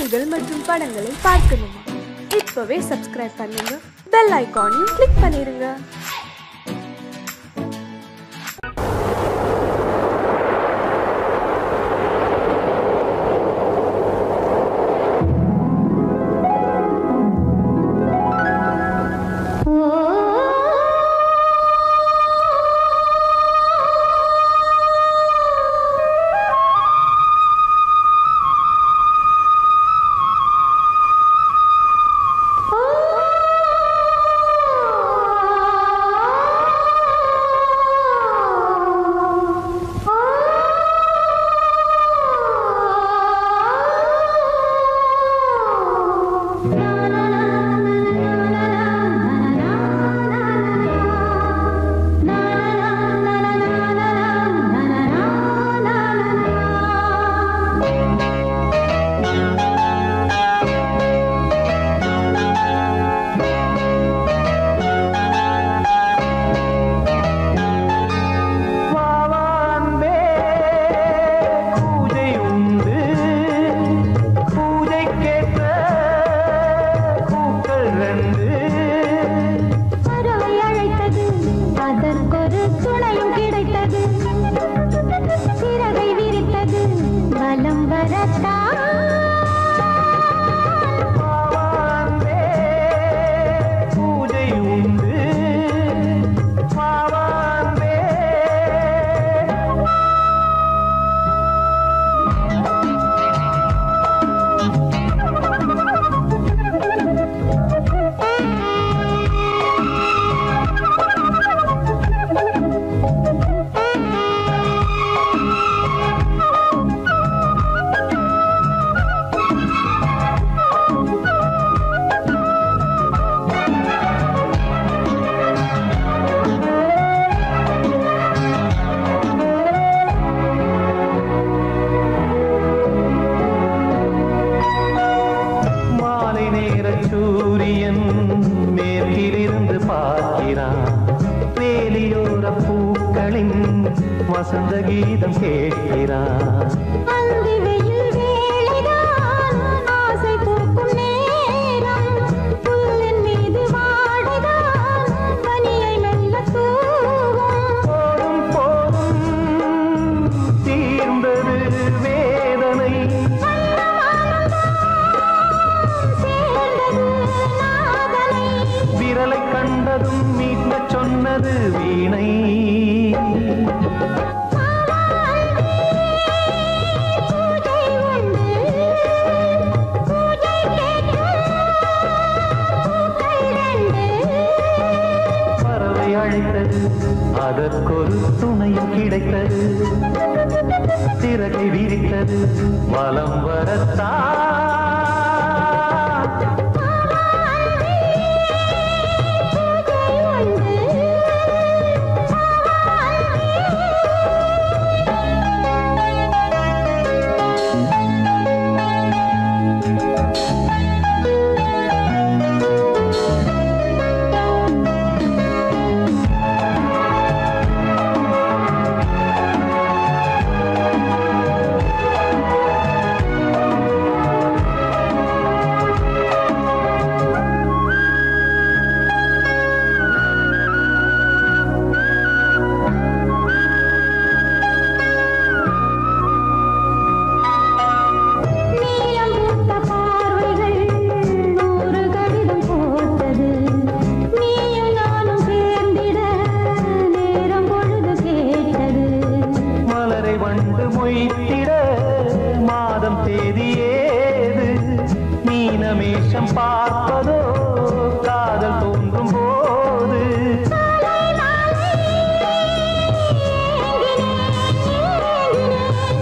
காணொளிகள் மற்றும் படங்களை பார்க்கணுமா? இப்பவே சப்ஸ்கிரைப் பண்ணுங்க, பெல் ஐகானையும் கிளிக் பண்ணிருங்க. வசந்த கீதம் கேட்கிறான். ஆசை பூக்கும் நேரம் புல்லின் மீது வாடுதான் பனியை மெல்ல தூவும். போதும் போதும் தீர்ந்தது வேதனை, சேர்ந்தது நாதனை, விரலை கண்டதும் மீட்க சொன்னது வீணை. அதற்கொரு துணையும் கிடைத்தது, சிறகை விரித்தது வலம் வரத்தான். மாதம் தேதி ஏது, மீனமேஷம் பார்ப்பதோ காதல் தோன்றும் போது.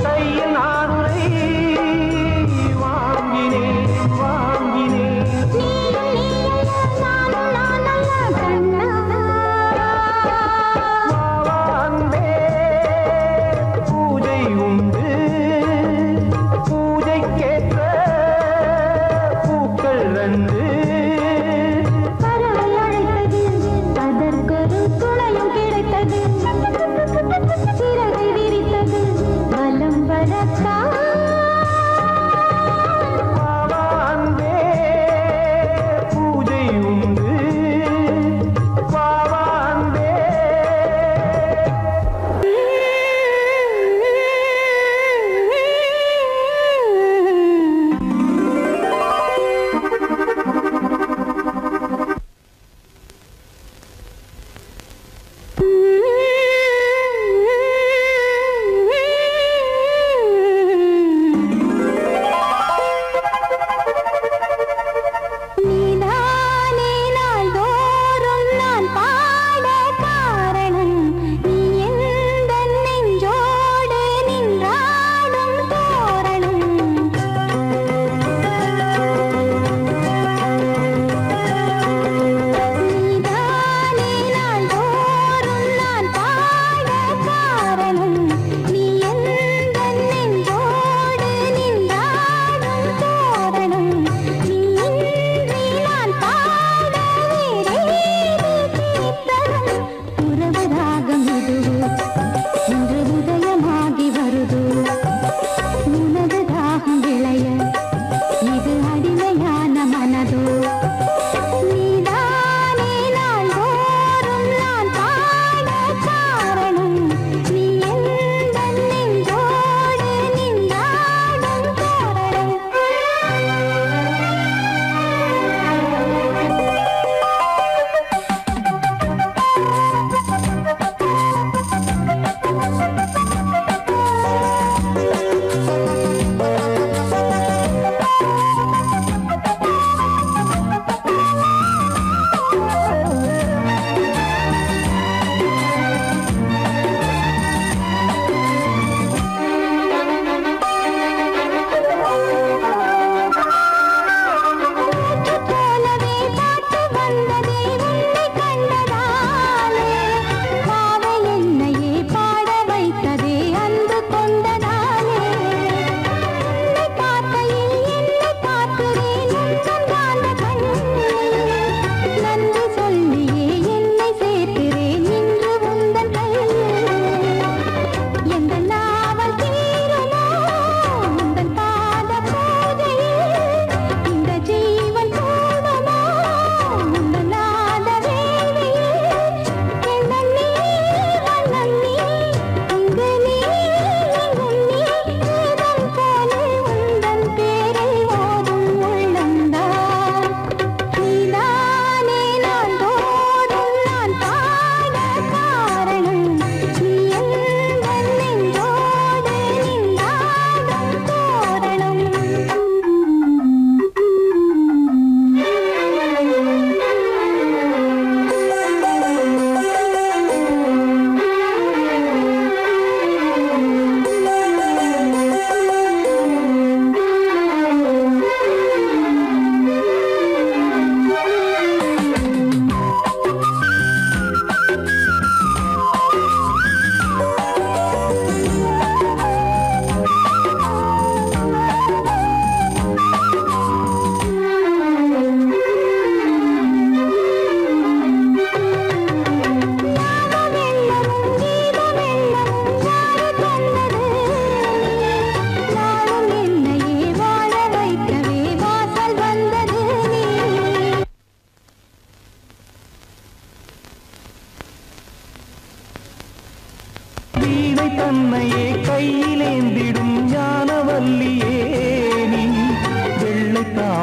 கையில் நானுரை வாங்கினேன் வாங்கினேன். பூஜை உண்டு, பூஜைக்கேற்ற பூக்கள் 2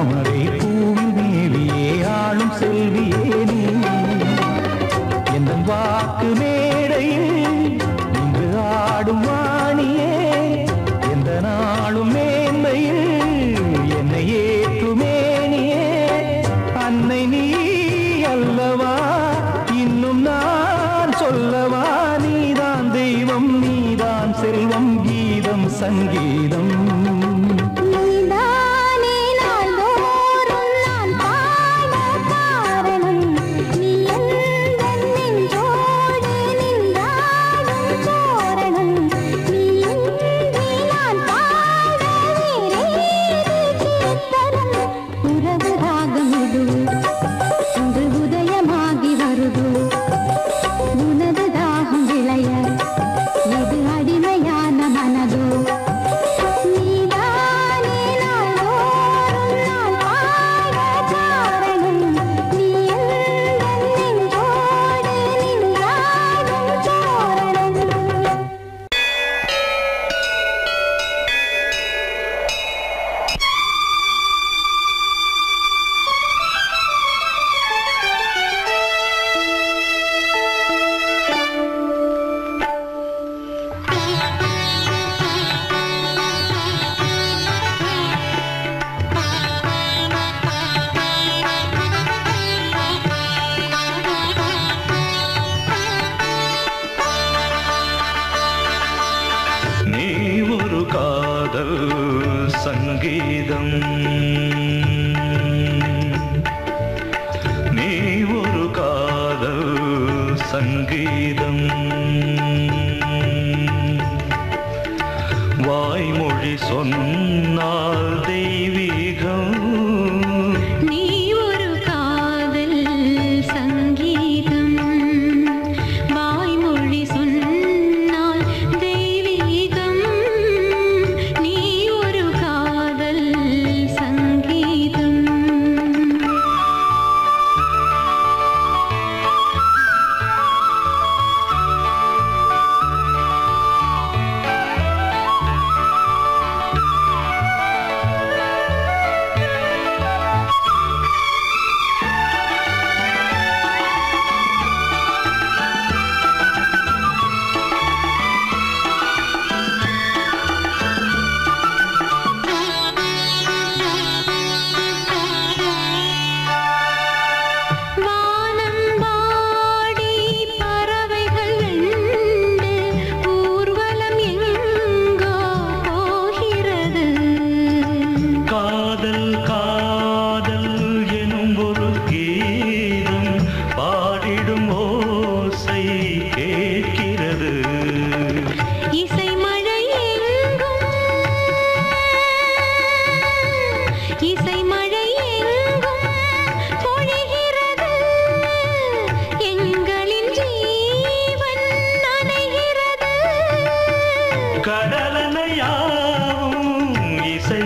தாமரை பூவில் மேவியே ஆளும் செல்வியே நீ எந்த வாக்கு மேடையில் இன்று ஆடும் வாணியே எந்த நாளும் மேன்மையில் என்னை ஏற்றுமேனியே அன்னை நீ அல்லவா இன்னும் நான் சொல்லவா நீதான் தெய்வம் நீதான் செல்வம் கீதம் சங்கீதம் சங்கீதம் நீ ஒரு காதல் சங்கீதம் வாய்மொழி சொன்னால் தெய்வீகம் நீ ஒரு காதல் சங்கீதம் வாய்மொழி சொன்னால் தெய்வீகம் நீ ஒரு காதல் சங்கீதம்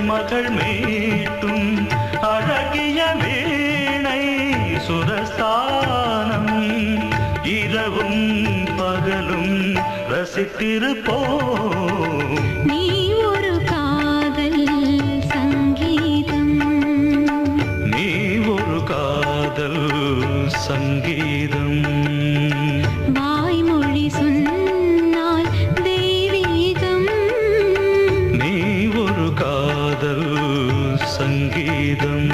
மகள் மீட்டும் அழகிய வீணை சுரஸ்தானம் இரவும் பகலும் ரசித்திருப்போம் நீ ஒரு காதல் சங்கீதம் நீ ஒரு காதல் சங்கீதம் வாய்மொழி சொன்னால் தெய்வீகம் நீ ஒரு காதல் சங்கீதம்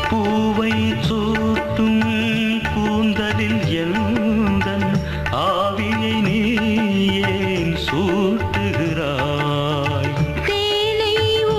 பூவை சூட்டும் கூந்தலில் எழுந்தன் ஆவியை நீ ஏன் சூட்டுகிறாய் தேனை ஊ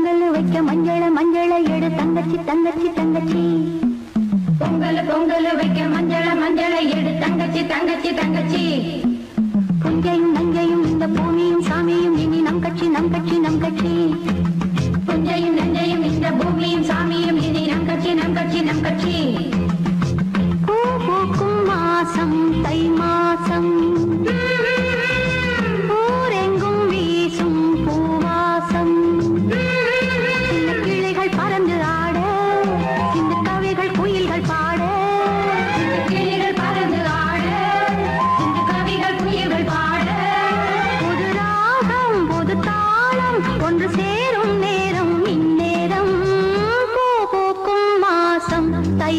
பொங்கல் வைக்க மஞ்சள மஞ்சள எடு தங்கச்சி தங்கச்சி தங்கச்சி. பொங்கல் பொங்கல் வைக்க மஞ்சள மஞ்சள எடு தங்கச்சி தங்கச்சி தங்கச்சி. புஞ்சையும் நஞ்சையும் இந்த பூமியும் சாமியும் இனி நம் கட்சி நம் கட்சி நம் கட்சி. புஞ்சையும் நஞ்சையும் இந்த பூமியும் சாமியும் இனி நம் கட்சி நம் கட்சி நம் கட்சி. பூ பூக்கும் மாசம் தை மாசம் ஊரெங்கும் வீசும் பூவாசம். சின்ன கிளைகள் பறந்து ஆட சின்ன கவிகள் குயில்கள் பாட. சின்ன கிளைகள் பறந்து ஆட சின்ன கவிகள் குயில்கள் பாட. புது ராகம் புது தாளம் ஒன்று சேரும் நேரம் இந்நேரம். பூ பூக்கும் மாசம் தை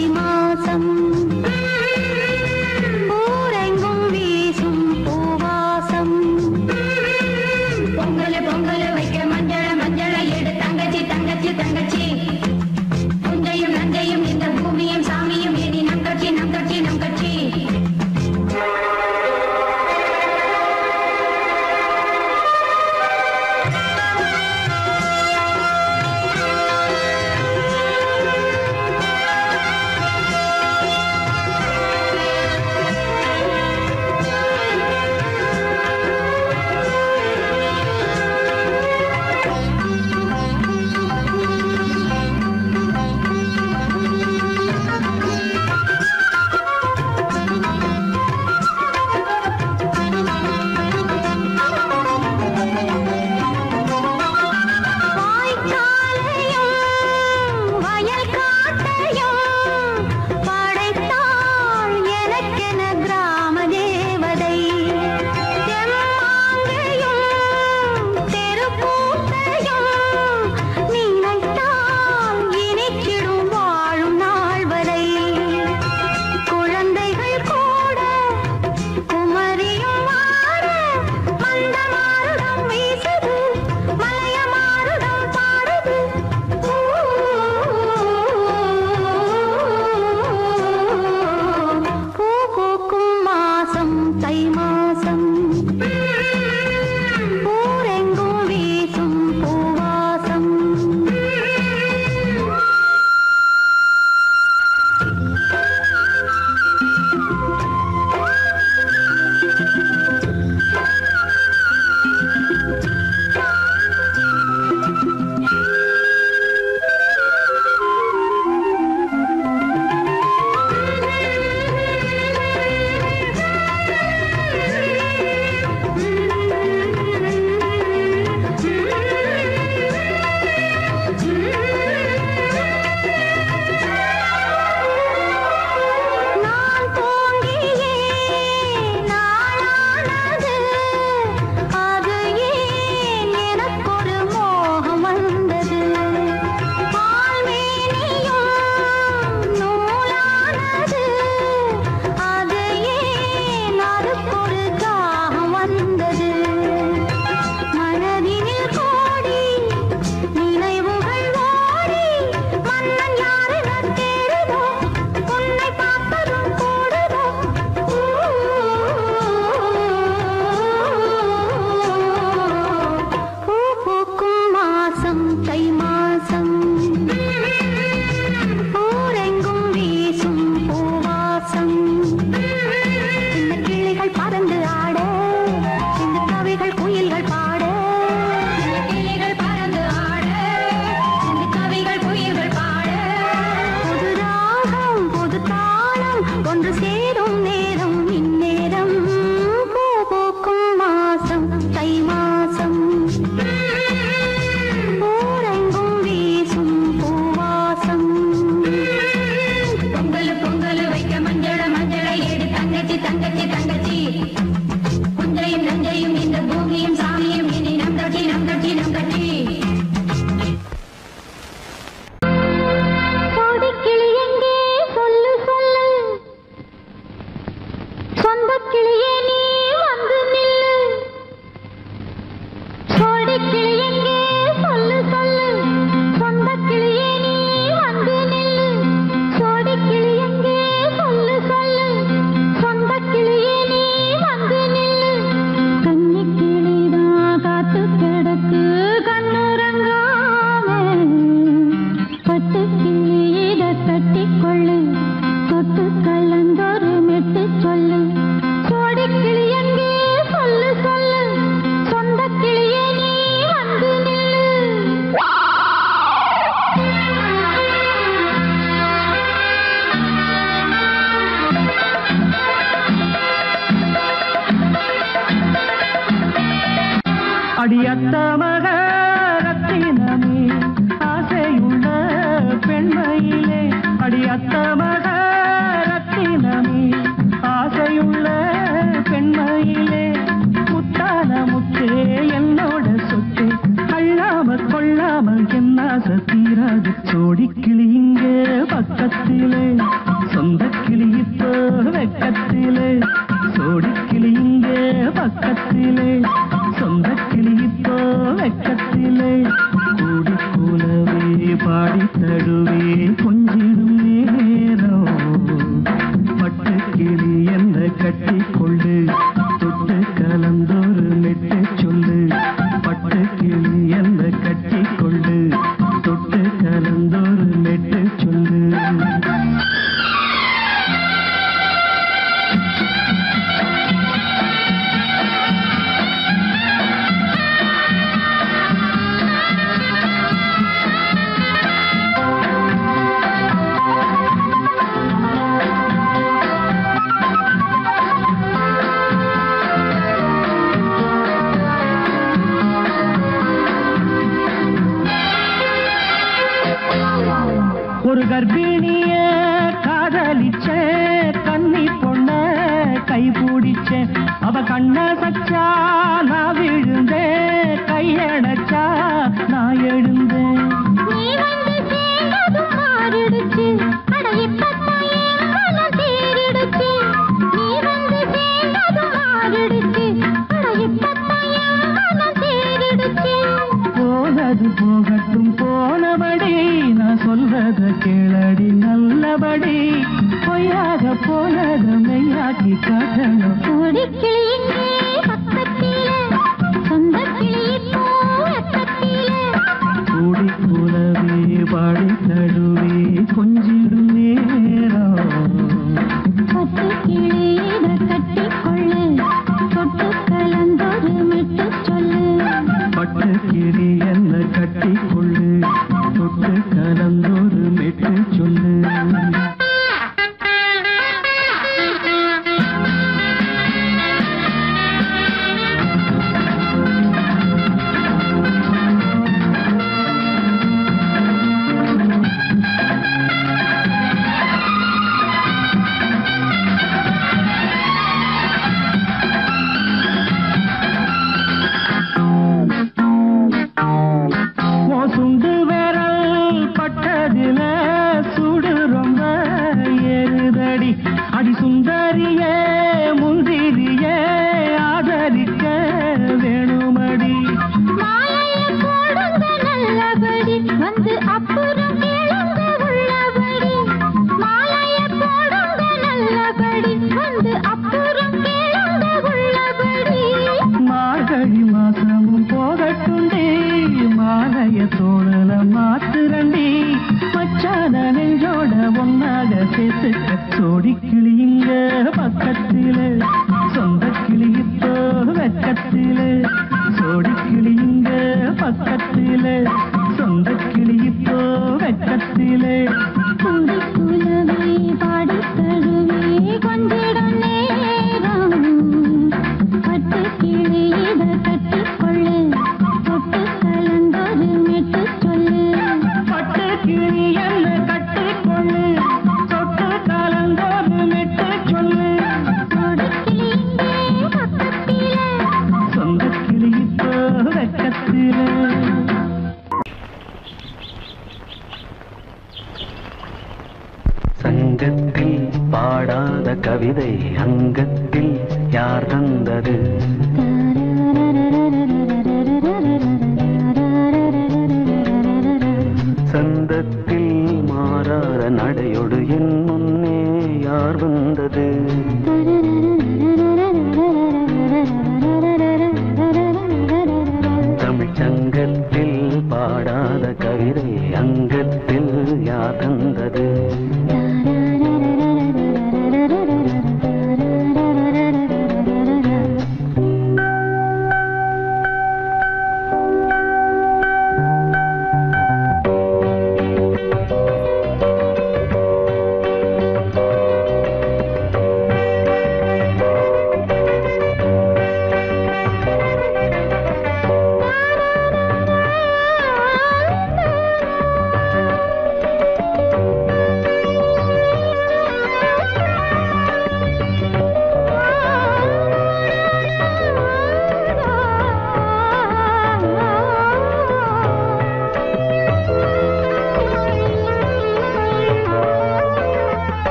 அத்த மக ரத்தினமே ஆசையுள்ள பெண்மையிலே அடி அத்த மக ரத்தினமே ஆசையுள்ள பெண்மையிலே முத்தான முத்தே என்னோட சொத்து அள்ளாம கொள்ளாம என்ன தீராது சோடி கிளி இங்க பக்கத்திலே சொந்த கிளி இப்போ வெக்கத்திலே சோடி கிளி இங்க பக்கத்திலே சொந்த கிளி இப்போ வெக்கத்திலே கூடி கூலவே பாடி தடுவே கொஞ்சிடும் நேரம் பட்டு கிளி என்ன கட்டி கொண்டு தொட்டு கலந்தோரு மெட்டு சொல்லு பட்டு கிளி என்ன கட்டி கொண்டு தொட்டு கலந்தோரு மெட்டு சொல்லு ஒரு கர்ப்பிணிய காதலிச்ச கன்னி பொண்ண கை பிடிச்ச அவ கண்ண சச்சா நான் விழுந்தேன் கையடைச்சா நான் எழுந்தேன் போனது போகட்டும் போனபடி நான் சொல்றத கேளடி நல்லபடி பொய்யாக போனது மெய்யாக்கி காட்டணும் கூடி கூலவே பாடி தடுவே கொஞ்சிடும் நேரம் பட்டு கிளியிட கட்டிக்கொள்ளு தொட்டு கலந்தொரு மெட்டு சொல்லு பட்டு கிளி என்ன கட்டி கொள்ளு தொட்டு கலந்தோரு மெட்டு சொல்லு சுண்டு விரல் பட்டதில சுடு ரொம்ப ஏறுதடி அடி சுந்தரியே முந்திரியே ஆதரிக்க வேணுமடி நல்லபடி வந்து அப்புறம் கேளுங்க உள்ளபடி மாலைய போடுங்க நல்லபடி வந்து அப்புறம் கேளுங்க உள்ளபடி மார்கழி மாசமும் போகட்டுண்டி மாலைய தோழல மாத்துரண்டி மச்சான நெஞ்சோட ஒன்னாக சேர்த்துக்க சோடி கிளிங்க பக்கத்திலே சொந்த கிளி இப்போ வெக்கத்திலே சோடி கிளிங்க பக்கத்திலே சொந்த கிளி இப்போ வெக்கத்திலே கூடி கூலவே பாடி தழுவே கொஞ்சிடும் நேரம் பட்டு கிளியிட கட்டிக்கொள்ளு தொட்டு கலந்தொரு மெட்டு சொல்லு பட்டு கிளி என்ன கட்டிக்கொள்ளு தொட்டு கலந்தோரு மெட்டு சொல்லு கொடி கிளியிங்கே பக்கத்திலே சொந்த கிளி இப்போ வெக்கத்திலே சங்கத்தில் பாடாத கவிதை அங்கத்தில் யார் தந்தது சந்தத்தில் மாறாத நடையோடு என் முன்னே யார் வந்தது தமிழ்ச்சங்கத்தில் பாடாத கவிதை அங்கத்தில் யார் தந்தது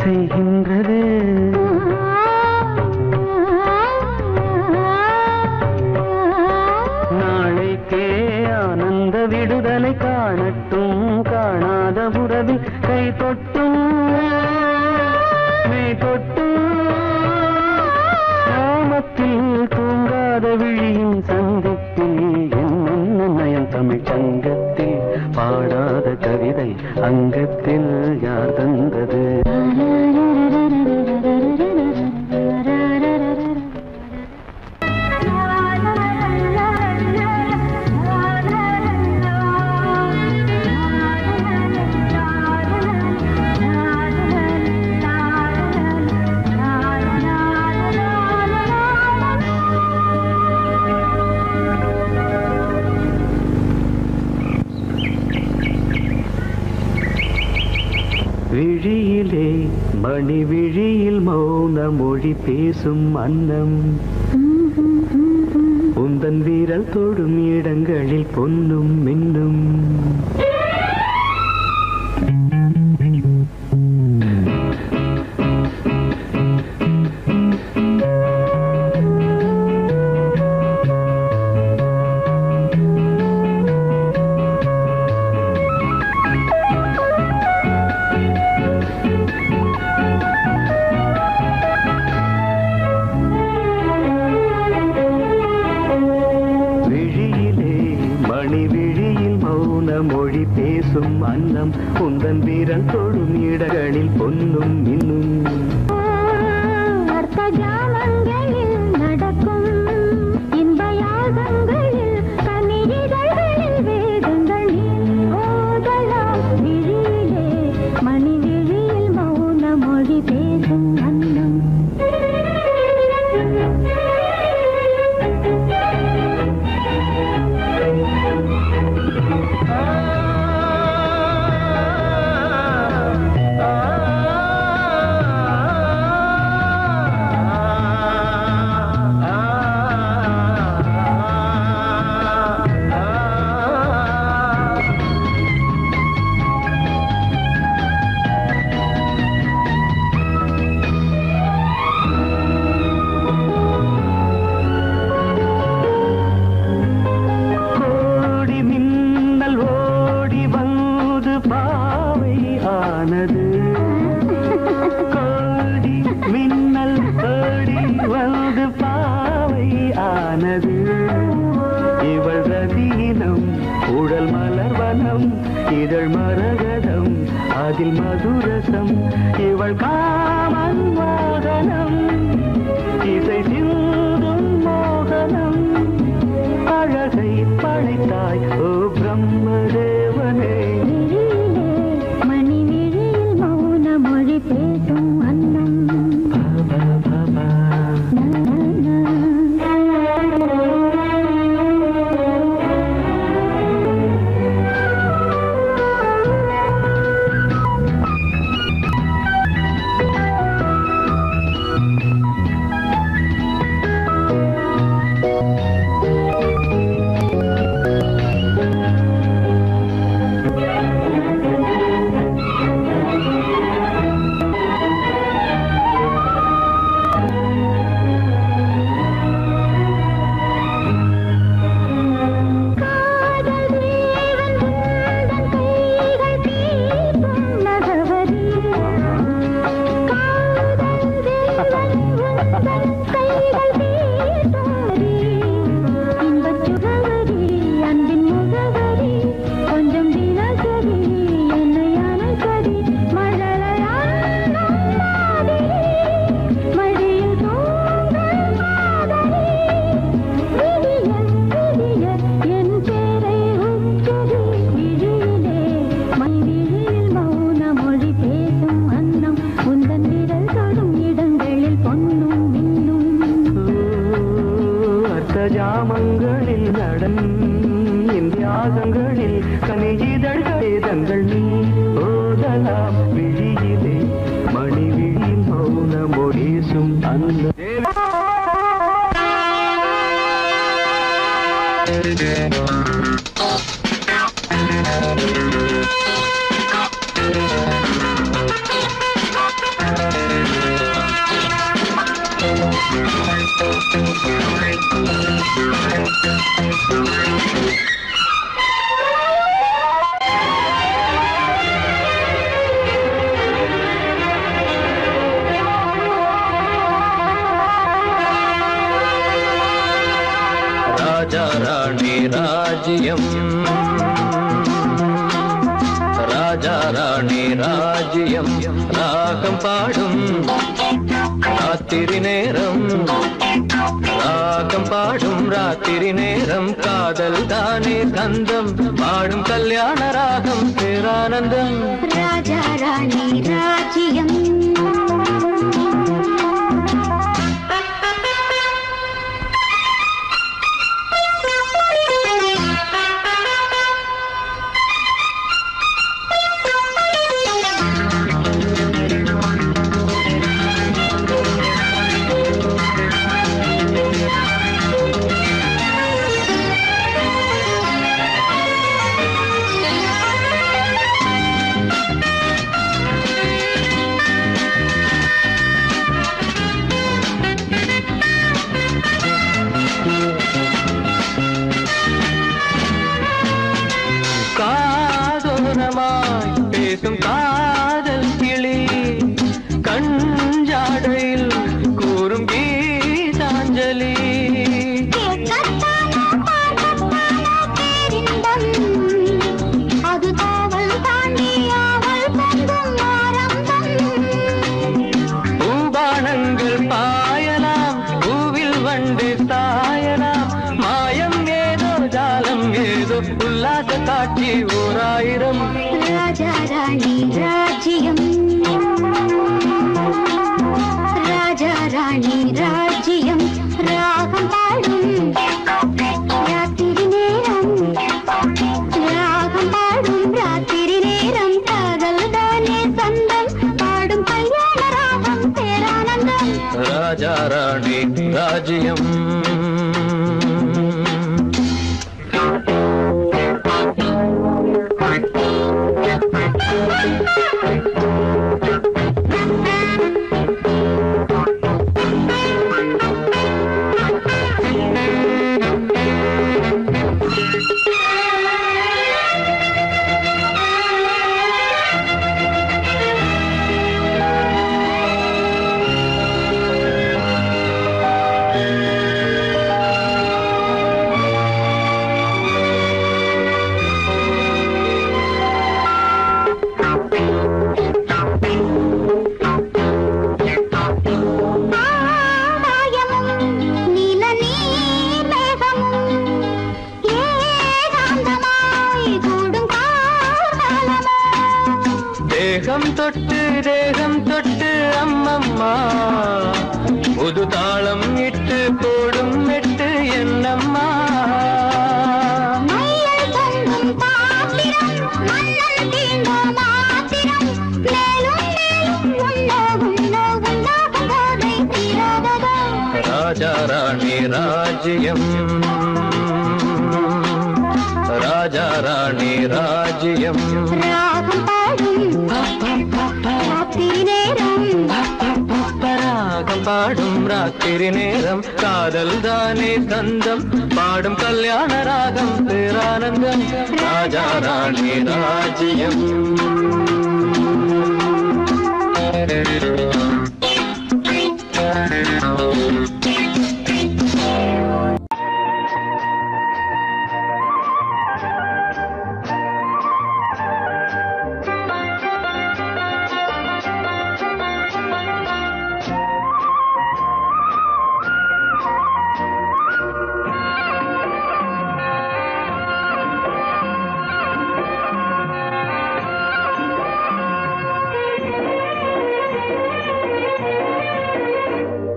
செய்கின்றது. நாளைக்கே ஆனந்த விடுதலை காணட்டும், காணாத உறவில் கை தொட்டும் மெய் தொட்டும், கிராமத்தில் தூங்காத விழியின் சந்திப்பில் என்ன நயம் தமிழ் சங்கத்தில் பாடாத கவிதை அங்கத்தில் யார் தந்தது? விழியிலே மணி விழியில் மௌன மொழி பேசும் அன்னம், உந்தன் வீரல் தொடும் இடங்களில் பொன்னும் மின்னும். மொழி பேசும் அன்னம், உந்தன் வீரல் தொடும் இடங்களில் பொன்னும் மின்னும். அர்த்த ஜாமங்களில் நடக்கும் இன்ப யாகங்களில் கனியிதழ்களில் வேதங்கள் ஓதலாம். விழியிலே மணி விழியில் மௌன மொழி பேசும் அன்னம். கோடி மின்னல் ஓடி வந்து பாவை ஆனது. இவள் ரதீனம் உடல் மலர்வனம், இதழ் மரகதம் அதில் மதுரசம். இவள் காமன் மோகனம், இசை சிந்தும் மோகனம். அழகை படைத்தாய் ஓ பிரம்மதேவனே. மொழி பேசும் அன்னம். ஜாமங்களில் நடன் இந்தியாசங்களில் கனியிதழ்களே தங்கள் நீ ஓதலாம். விழியிலே மணி விழியில் மௌன மொழிசும் அந்த ராஜ்யம் ராஜா ராணி ராஜ்யம் ராகம் பாடும் ராத்திரி நேரம் ராகம் பாடும் ராத்திரி நேரம் காதல் தானே கந்தம் பாடும் கல்யாண ராகம் பேரானந்தம் ராஜா ராணி ராஜ்யம் பேசும் காதல் கிளி கஞ்சாடையில் கூறும் கீதாஞ்சலி அது காவல் தாண்டியாவல் பூபானங்கள் பாயலாம் பூவில் வண்டு சாயலாம் மாயம் ஏதோ ஜாலம் ஏதோ உல்லாத காட்சி ஓராயிரம் ராஜா ராணி ராஜ்யம் ராஜா ராணி ராஜ்யம் ராகம் பாடும் ராத்திரி நேரம் ராகம் பாடும் ராத்திரி நேரம் காதல் தானே சந்தம் பாடும் கல்யாண ராகம் பேரானந்தம் ராஜா ராணி ராஜ்யம் தேகம் தொட்டு அம்மம்மா புது தாளம் இட்டு போடும் மெட்டு என்னம்மா ராஜா ராணி ராஜ்யம் ராஜா ராணி ராஜ்யம் ராகம் பாடும் ராத்திரி நேரம் காதல் தானே சந்தம் பாடும் கல்யாண ராகம் பேரானந்தம் ராஜா ராணி ராஜ்யம்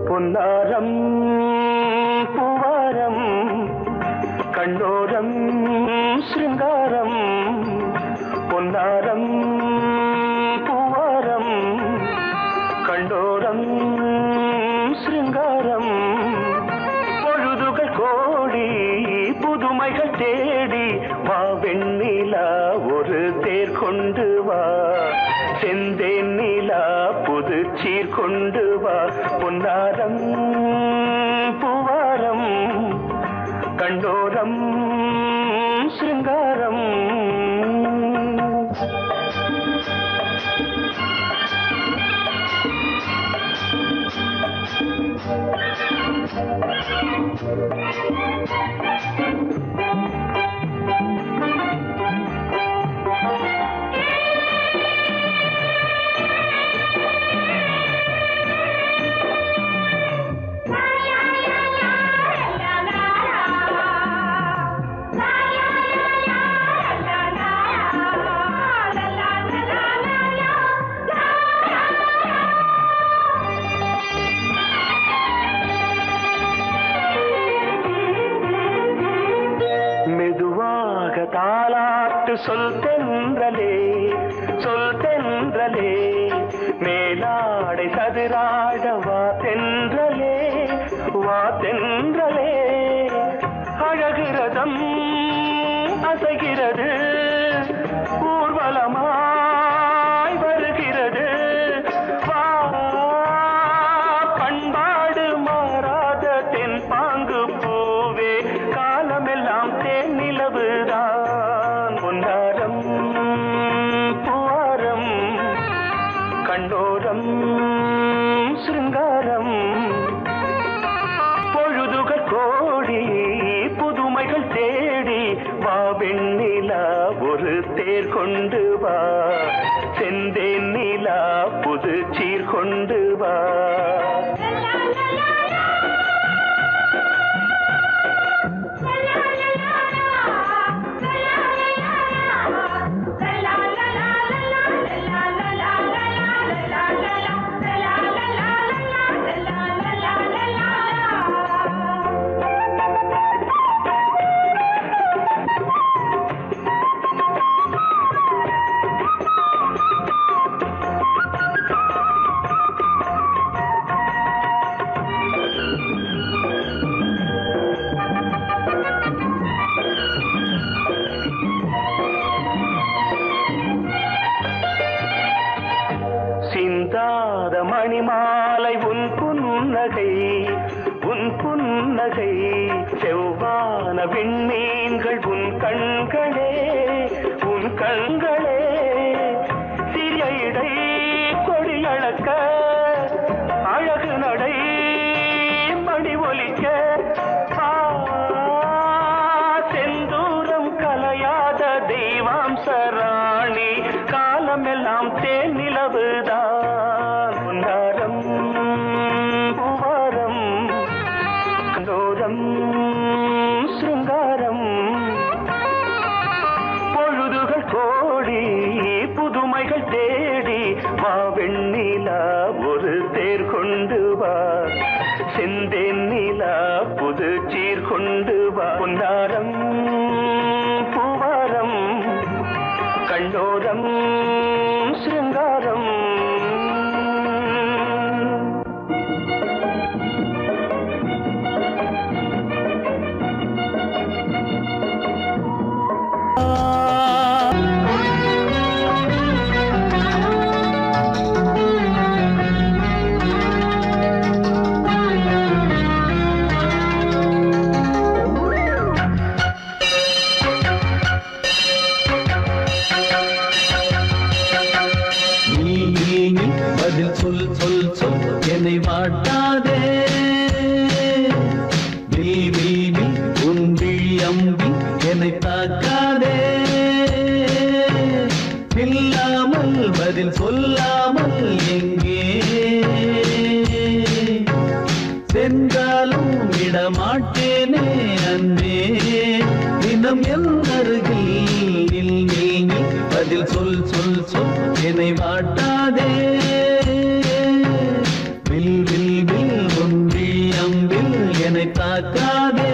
பொன்னாரம் பூவாரம் கண்ணோரம் சிருங்காரம் பொன்னாரம் பூவாரம் கண்ணோரம் சிருங்காரம் பொழுதுகள் கோடி புதுமைகள் தேடி வா வெண்ணிலா ஒரு தேர் கொண்டு வா செந்தேன் நிலா புது சீர் கொண்டு வா பொன்னாரம் பூவாரம் கண்டோரம் சிருங்காரம் சொல் தென்றலே சொல் தென்றலே மேலாடை சதுராட வா தென்றலே வா தென்றலே அழகிறதம் அசைகிறது ஊர்வலமாய் வருகிறது வா பண்பாடு மாறாத தென் பாங்கு பூவே காலமெல்லாம் தேன் நிலவுதான் பொன்னாரம் பூவாரம் கண்டோரம் சிருங்காரம் பொழுதுகள் கோடி புதுமைகள் தேடி வா வெண்ணிலா ஒரு தேர் கொண்டு வா செந்தேன் நிலா புது சீர் கொண்டு வா சிந்தாத மணிமாலை உன் புன்னகை செவ்வான விண்மீன்கள் உன் கண்களே சிறிய இடை கொடியளக்க அழகு நடை மணி ஒலிக்க செந்தூரம் கலையாத தெய்வாம்சராணி காலமெல்லாம் தேன் நிலவுதான் பொன்னாரம் பூவாரம் கண்டோரம் சிருங்காரம் பொழுதுகள் கோடி புதுமைகள் தேடி வா வெண்ணிலா ஒரு தேர் கொண்டு வா செந்தேன் நிலா புது சீர் கொண்டு வா பொன்னாரம் பூவாரம் கண்டோரம் சிருங்காரம் என்னை வாட்டாதே உன் விழி அம்பி என்னை தாக்காதே இல்லாமல் பதில் சொல்லாமல் எங்கே சென்றாலும் விடமாட்டேனே அன்பே தினம் என் அருகில் பதில் சொல் என்னை வாட்டாதே ஒன்றி அம்பில் என்னை தாக்காதே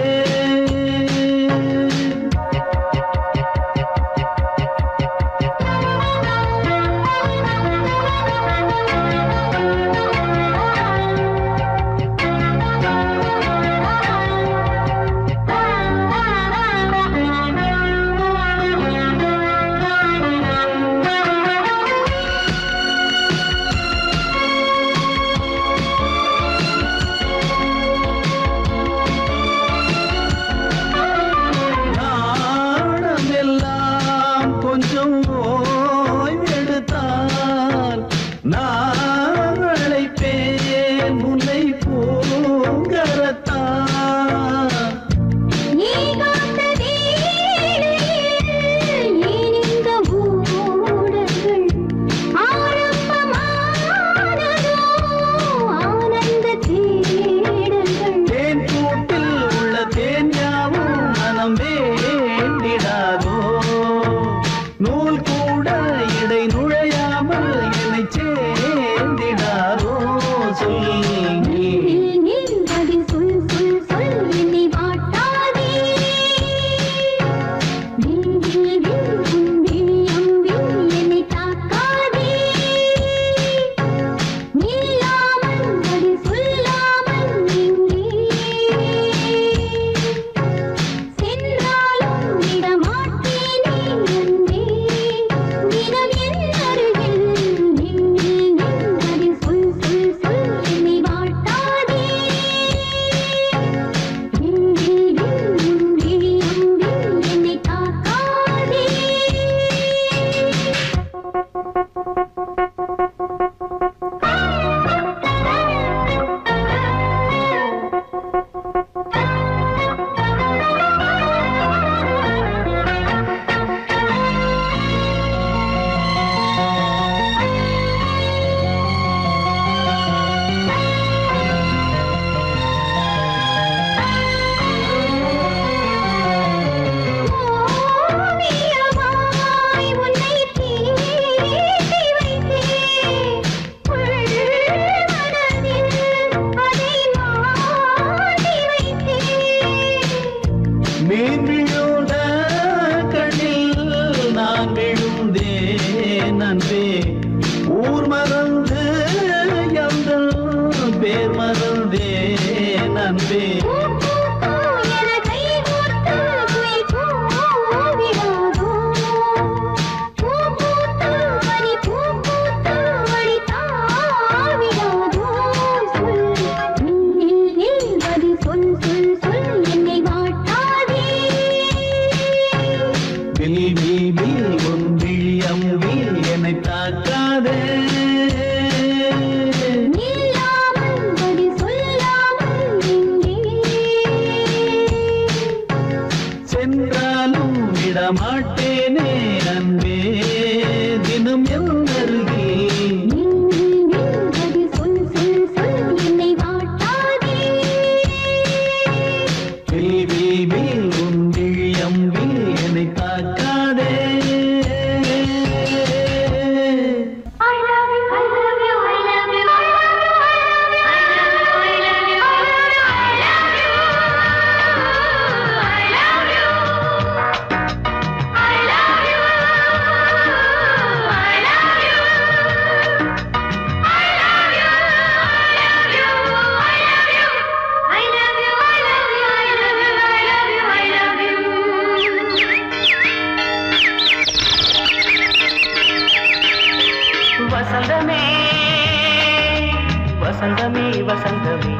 வசந்தமே வசந்தமே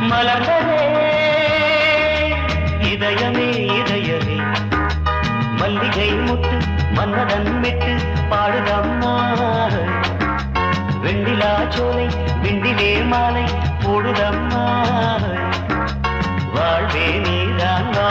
மலர்ந்ததே இதயமே இதயமே மல்லிகை முட்டு மன்னதன் விட்டு பாடுதம்மா வெண்ணிலா சோலை விண்டிலே மாலை போடுதம்மா வாழ்வே நீதான் வா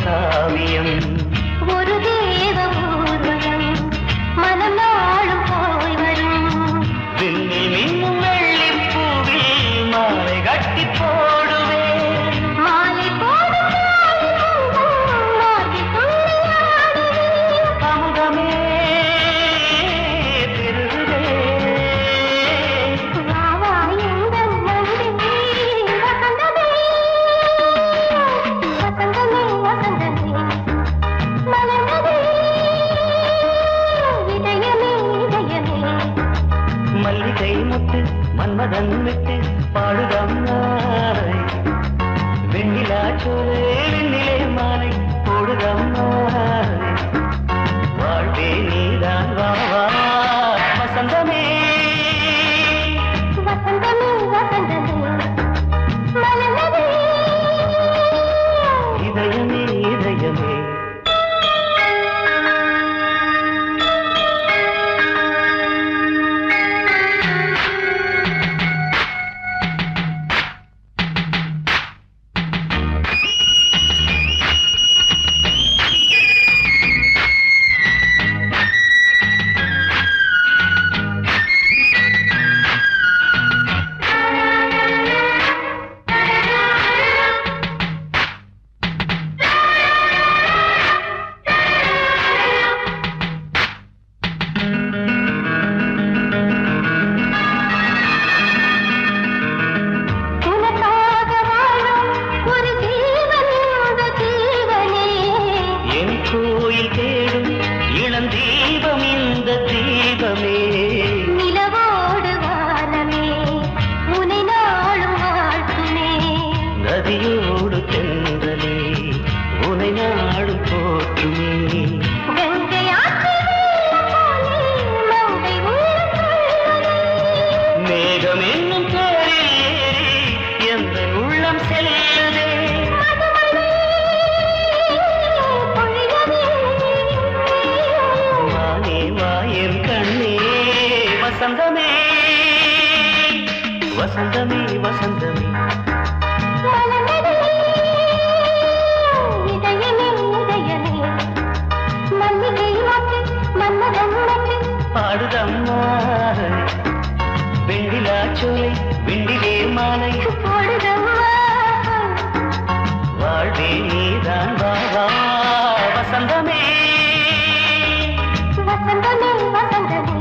காவியம் ஒரு தேவ ஊர்வலம் மனம் நாளும் போய் வரும் விண்ணில் மின்னும் வெள்ளிப்பூவில் மாலை கட்டி போடுவேன் மாலை போடும் அமுதமே பெருகுதே வாவா எங்கள் நன்றி வசந்தமே மல்லிகை முத்து மன்மதன் விட்டு பாடுதம்மாய் வெண்ணிலா சோலை வெண்ணிலே மாலை போடுதம்மாய் வாழ்வே நீதான் வா வசந்தமே வசந்தமே வசந்தமே மலர்ந்ததே இதயமே இதயமே வசந்தமே வசந்தமே வசந்தமே இதயமே இதயமே மல்லிகை முத்து மன்மதன் விட்டு பாடுதம்மா வெண்ணிலா சோலை வெண்ணிலே மாலை போடுதம்மா வாழ்வே நீதான் வா வசந்தமே வசந்தமே வசந்தமே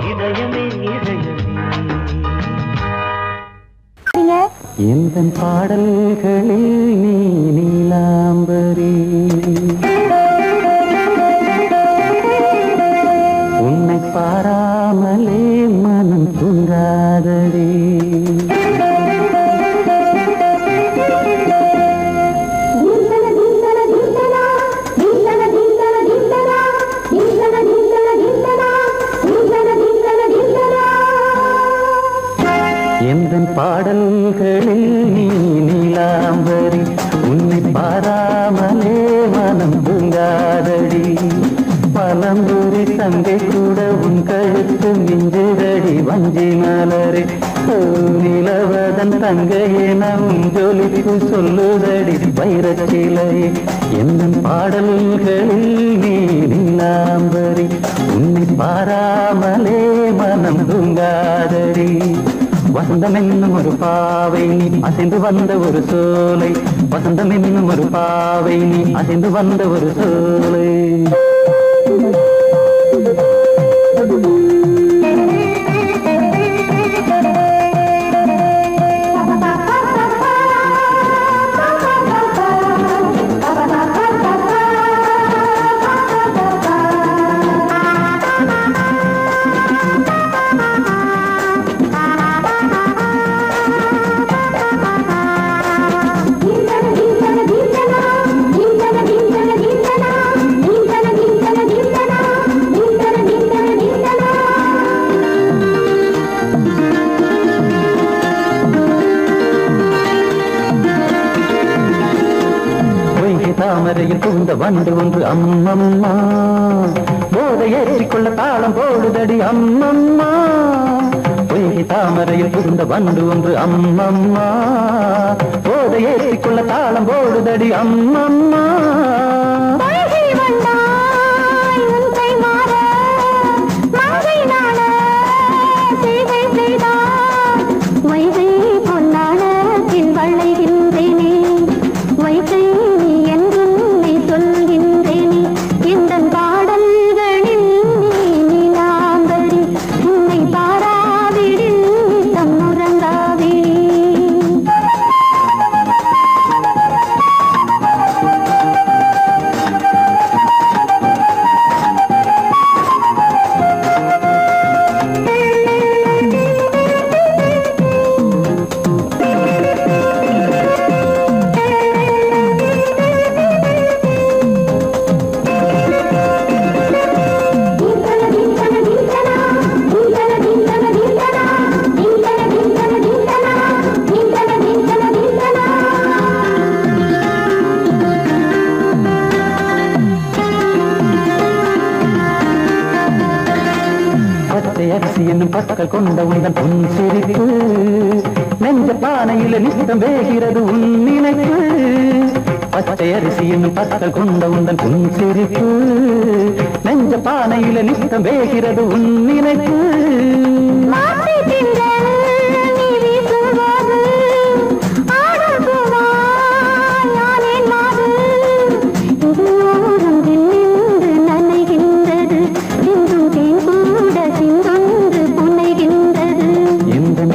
இதயமே இதயமே எந்தன் பாடல்களில் நீ நீலாம்பரி உன்னை பாராமலே மனம் தூங்காதடி எந்தன் பாடல்களில் நீ நீலாம்பரி உன்னை பாராமலே மனம் தூங்காதடி பலம்புரி தங்கை கூட உன் கழுத்து கழுத்து மிஞ்சுதடி வஞ்சி மலரே நிலவதன் தங்கையே நம் ஜொலிப்பு சொல்லுதடி வைரச்சிலையே எந்த பாடல்களில் நீ நீலாம்பரி உன்னை பாராமலே மனம் தூங்காதடி வசந்தம் என்னும் ஒரு பாவை நீ அசைந்து வந்த ஒரு சோலை வசந்தம் என்னும் ஒரு பாவை நீ அசைந்து வந்த ஒரு சோலை தாமரையில் புகுந்த வண்டு ஒன்று அம்மம்மா போதை ஏற்றிக்கொள்ள தாளம் போடுதடி அம்மம்மா பொய்கை தாமரையில் புகுந்த வண்டு ஒன்று அம்மம்மா போதை ஏற்றிக்கொள்ள தாளம் போடுதடி அம்மம்மா அரிசி என்னும் பற்கள் கொண்ட உந்தன் பொன் சிரிப்பு நெஞ்ச பானையில நித்தம் வேகிறது உன் நினைப்பு பச்சை அரிசி என்னும் பற்கள் கொண்ட உந்தன் பொன் சிரிப்பு நெஞ்ச பானையில நித்தம் வேகிறது உன் நினைப்பு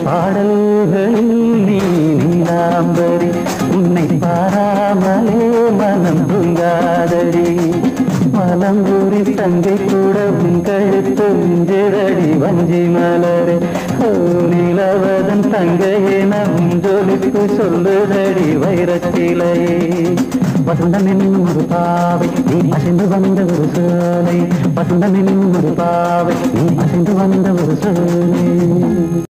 பாடல்களில் நீ நீலாம்பரி உன்னை பாராமலே மனம் தூங்காதடி மலம்பூரி தங்கை கூட உன் கழுத்து மிஞ்சிரடி வஞ்சி மலரே நிலவதன் தங்கையே நம் ஜொலிப்பு சொல்லுதடி வைரச்சிலையே வசந்தம் என்னும் ஒரு பாவை நீ அசைந்து வந்த ஒரு சோலை வசந்தம் என்னும் ஒரு பாவை நீ அசைந்து வந்த ஒரு சோலை